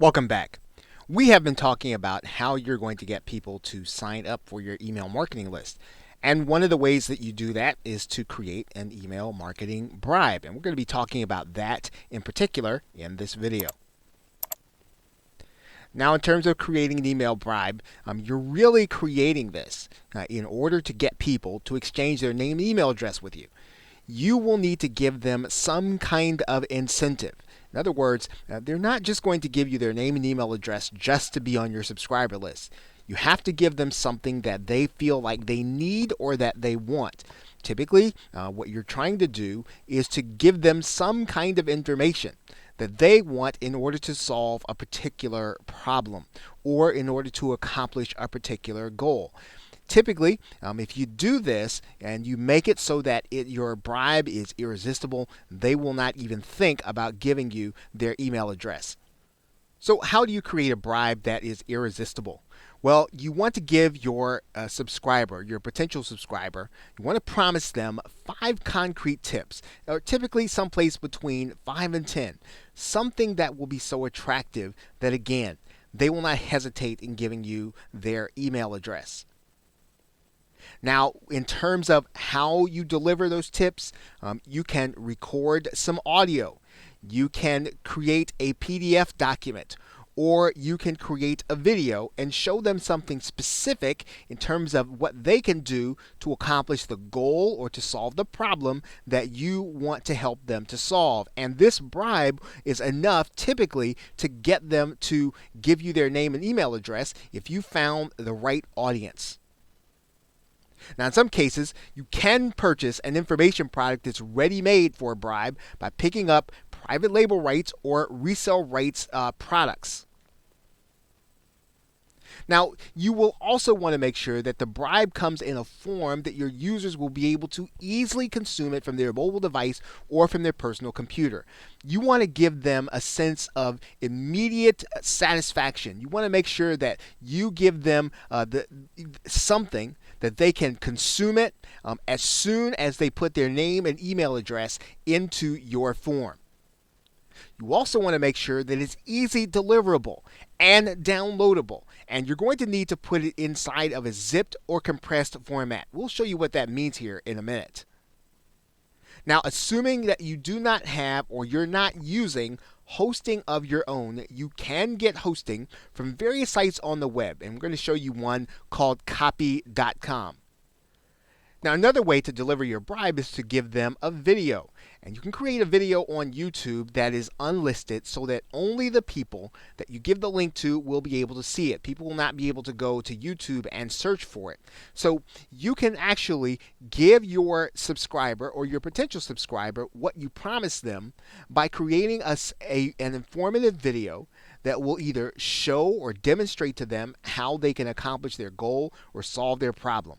Welcome back. We have been talking about how you're going to get people to sign up for your email marketing list. And one of the ways that you do that is to create an email marketing bribe. And we're going to be talking about that in particular in this video. Now, in terms of creating an email bribe, you're really creating this in order to get people to exchange their name and email address with you. You will need to give them some kind of incentive. In other words, they're not just going to give you their name and email address just to be on your subscriber list. You have to give them something that they feel like they need or that they want. Typically, what you're trying to do is to give them some kind of information that they want in order to solve a particular problem or in order to accomplish a particular goal. Typically, if you do this and you make it so that your bribe is irresistible, they will not even think about giving you their email address. So how do you create a bribe that is irresistible? Well, you want to give your subscriber, your potential subscriber, you want to promise them 5 concrete tips, or typically someplace between 5 and 10, something that will be so attractive that, again, they will not hesitate in giving you their email address. Now, in terms of how you deliver those tips, you can record some audio. You can create a PDF document, or you can create a video and show them something specific in terms of what they can do to accomplish the goal or to solve the problem that you want to help them to solve. And this bribe is enough typically to get them to give you their name and email address if you found the right audience. Now, in some cases, you can purchase an information product that's ready-made for a bribe by picking up private label rights or resale rights products. Now, you will also want to make sure that the bribe comes in a form that your users will be able to easily consume it from their mobile device or from their personal computer. You want to give them a sense of immediate satisfaction. You want to make sure that you give them something that they can consume it as soon as they put their name and email address into your form. You also want to make sure that it's easy deliverable and downloadable, and you're going to need to put it inside of a zipped or compressed format. We'll show you what that means here in a minute. Now, assuming that you do not have or you're not using hosting of your own, you can get hosting from various sites on the web, and we're going to show you one called copy.com. Now, another way to deliver your bribe is to give them a video. And you can create a video on YouTube that is unlisted so that only the people that you give the link to will be able to see it. People will not be able to go to YouTube and search for it. So you can actually give your subscriber or your potential subscriber what you promised them by creating an informative video that will either show or demonstrate to them how they can accomplish their goal or solve their problem.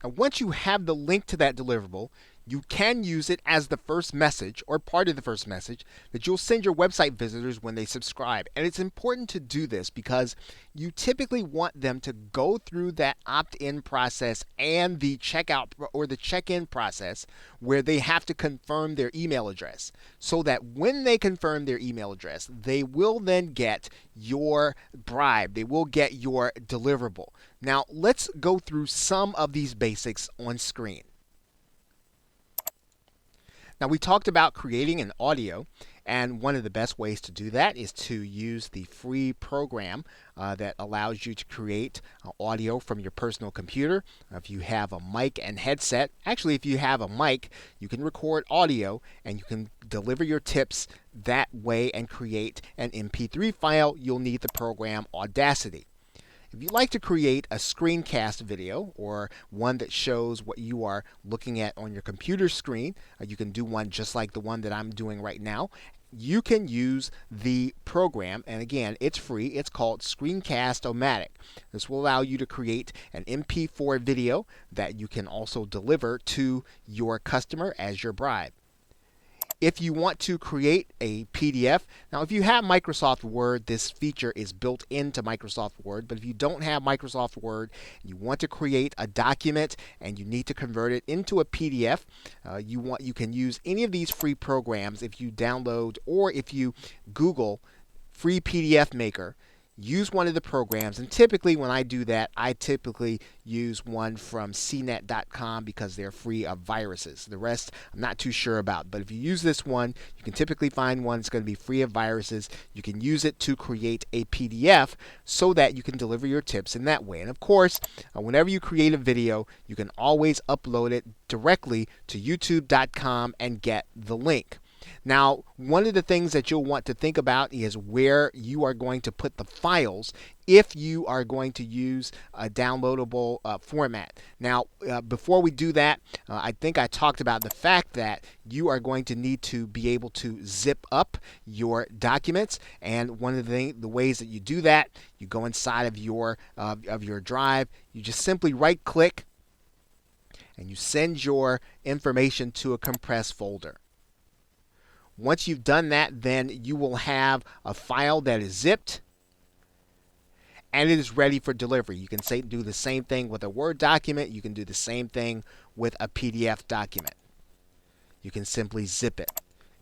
Now, once you have the link to that deliverable, you can use it as the first message or part of the first message that you'll send your website visitors when they subscribe. And it's important to do this because you typically want them to go through that opt-in process and the checkout or the check-in process where they have to confirm their email address, so that when they confirm their email address, they will then get your bribe. They will get your deliverable. Now, let's go through some of these basics on screen. Now, we talked about creating an audio, and one of the best ways to do that is to use the free program that allows you to create audio from your personal computer. If you have a mic and headset, actually if you have a mic, you can record audio and you can deliver your tips that way and create an MP3 file. You'll need the program Audacity. If you'd like to create a screencast video or one that shows what you are looking at on your computer screen, you can do one just like the one that I'm doing right now. You can use the program, and again, it's free. It's called Screencast-O-Matic. This will allow you to create an MP4 video that you can also deliver to your customer as your bribe. If you want to create a PDF, now if you have Microsoft Word, this feature is built into Microsoft Word, but if you don't have Microsoft Word, you want to create a document and you need to convert it into a PDF, you can use any of these free programs if you download or if you Google free PDF maker, use one of the programs. And typically when I do that, I typically use one from cnet.com because they're free of viruses. The rest I'm not too sure about, but if you use this one, you can typically find one that's going to be free of viruses. You can use it to create a PDF so that you can deliver your tips in that way. And of course, whenever you create a video, you can always upload it directly to youtube.com and get the link. Now, one of the things that you'll want to think about is where you are going to put the files if you are going to use a downloadable format. Now, before we do that, I think I talked about the fact that you are going to need to be able to zip up your documents. And one of the ways that you do that, you go inside of your drive, you just simply right-click, and you send your information to a compressed folder. Once you've done that, then you will have a file that is zipped and it is ready for delivery. You can do the same thing with a Word document. You can do the same thing with a PDF document. You can simply zip it.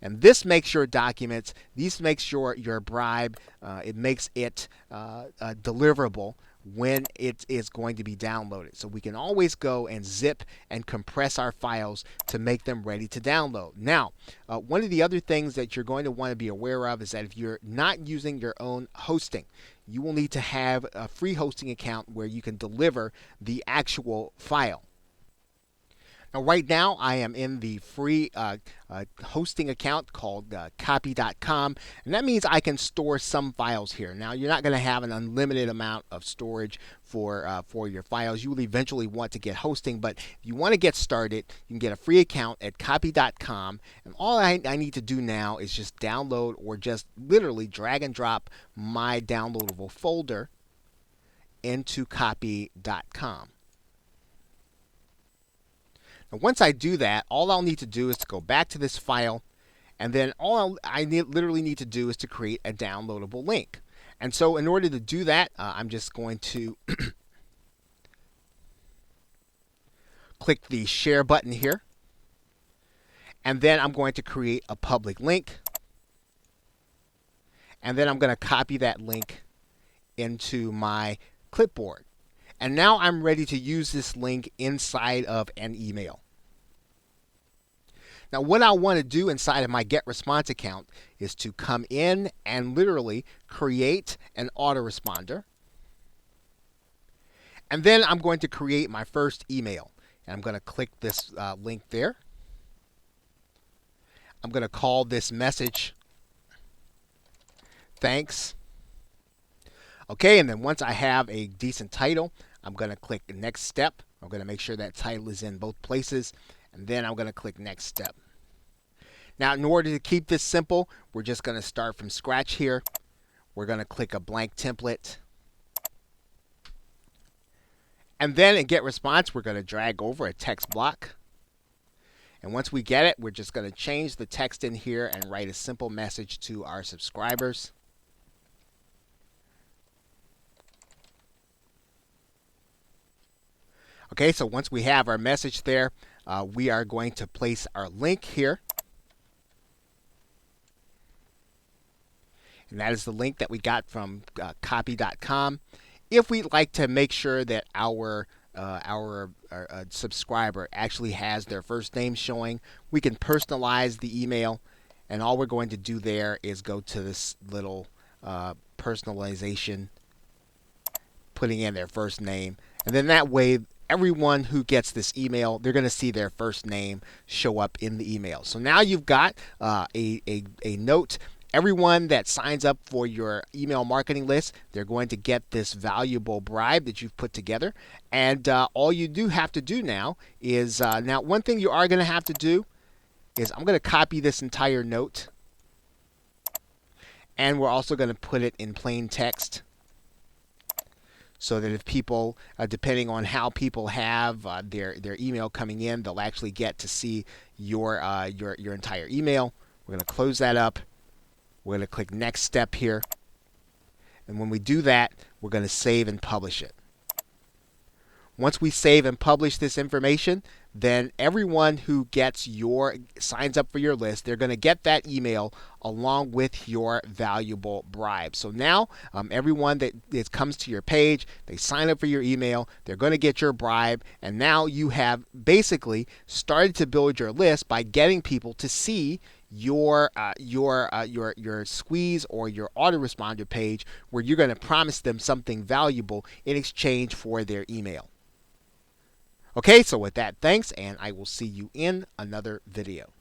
And this makes your documents, these makes your Bribe, it makes it deliverable when it is going to be downloaded. So we can always go and zip and compress our files to make them ready to download. Now, one of the other things that you're going to want to be aware of is that if you're not using your own hosting, you will need to have a free hosting account where you can deliver the actual file. Now, right now, I am in the free hosting account called copy.com, and that means I can store some files here. Now, you're not going to have an unlimited amount of storage for your files. You will eventually want to get hosting, but if you want to get started, you can get a free account at copy.com, and all I need to do now is just download or just literally drag and drop my downloadable folder into copy.com. Once I do that, all I'll need to do is to go back to this file, and then all I literally need to do is to create a downloadable link. And so in order to do that, I'm just going to click the share button here, and then I'm going to create a public link, and then I'm going to copy that link into my clipboard. And now I'm ready to use this link inside of an email. Now, what I want to do inside of my GetResponse account is to come in and literally create an autoresponder. And then I'm going to create my first email. And I'm going to click this link there. I'm going to call this message, "Thanks." Okay, and then once I have a decent title, I'm going to click Next Step. I'm going to make sure that title is in both places, and then I'm going to click Next Step. Now, in order to keep this simple, we're just going to start from scratch here. We're going to click a blank template. And then in GetResponse, we're going to drag over a text block. And once we get it, we're just going to change the text in here and write a simple message to our subscribers. Okay, so once we have our message there, we are going to place our link here. And that is the link that we got from copy.com. If we'd like to make sure that our subscriber actually has their first name showing, we can personalize the email. And all we're going to do there is go to this little personalization, putting in their first name. And then that way, everyone who gets this email, they're going to see their first name show up in the email. So now you've got a note. Everyone that signs up for your email marketing list, they're going to get this valuable bribe that you've put together. And all you do have to do now is, now one thing you are going to have to do is I'm going to copy this entire note. And we're also going to put it in plain text, so that if people, depending on how people have their email coming in, they'll actually get to see your entire email. We're going to close that up. We're going to click Next Step here. And when we do that, we're going to save and publish it. Once we save and publish this information, then everyone who signs up for your list, they're going to get that email along with your valuable bribe. So now everyone that comes to your page, they sign up for your email, they're going to get your bribe, and now you have basically started to build your list by getting people to see your squeeze or your autoresponder page where you're going to promise them something valuable in exchange for their email. Okay, so with that, thanks, and I will see you in another video.